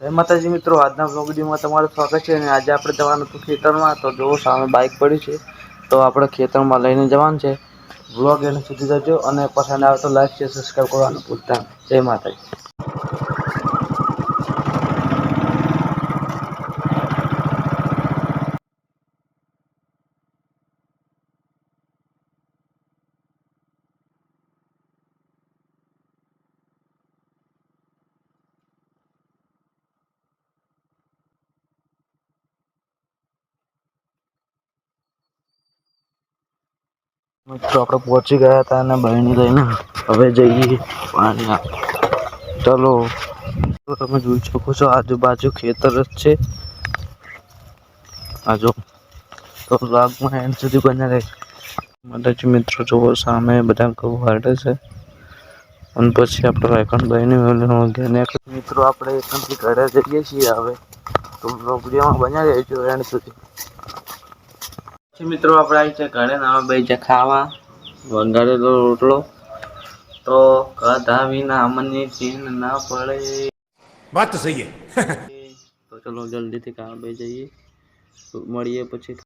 જય માતાજી મિત્રો, આજના બ્લોગ વિડીયોમાં તમારું સ્વાગત છે. અને આજે આપણે જવાનું હતું ખેતરમાં. તો જો સામે બાઇક પડી છે, તો આપણે ખેતરમાં લઈને જવાનું છે. બ્લોગ એને સુધી જજો અને પસંદ આવે તો લાઈક છે, સબસ્ક્રાઈબ કરવાનું ભૂલતા નહીં. જય માતાજી. મિત્રો આપણે પહોંચી ગયા હતા અને બહેની લઈને હવે જઈએ પાણી આપવા. ચલો, તો તમે જોઈ શકો છો આજુબાજુ ખેતર જ છે. આજો તો બ્લોગમાં એન્ડ સુધી બન્યા રહેજો. માતાજી મિત્રો જોવો સામે બધા ઘઉં વાઢે છે. અને પછી આપણે રાયખણ બહેની મિત્રો આપણે એકદમથી ઘરે જઈએ છીએ. હવે તો બ્લોગ વિડીયોમાં બન્યા રહેજો એન્ડ સુધી. મિત્રો આપણે આવી છે ઘરે ને હવે બે ખાવા વઘારેલો રોટલો. તો કદા વિના અમને ચીન ના પડે. વાત તો સહી હે. તો ચલો જલ્દીથી ખાવા બે જઈએ, મળીએ પછી.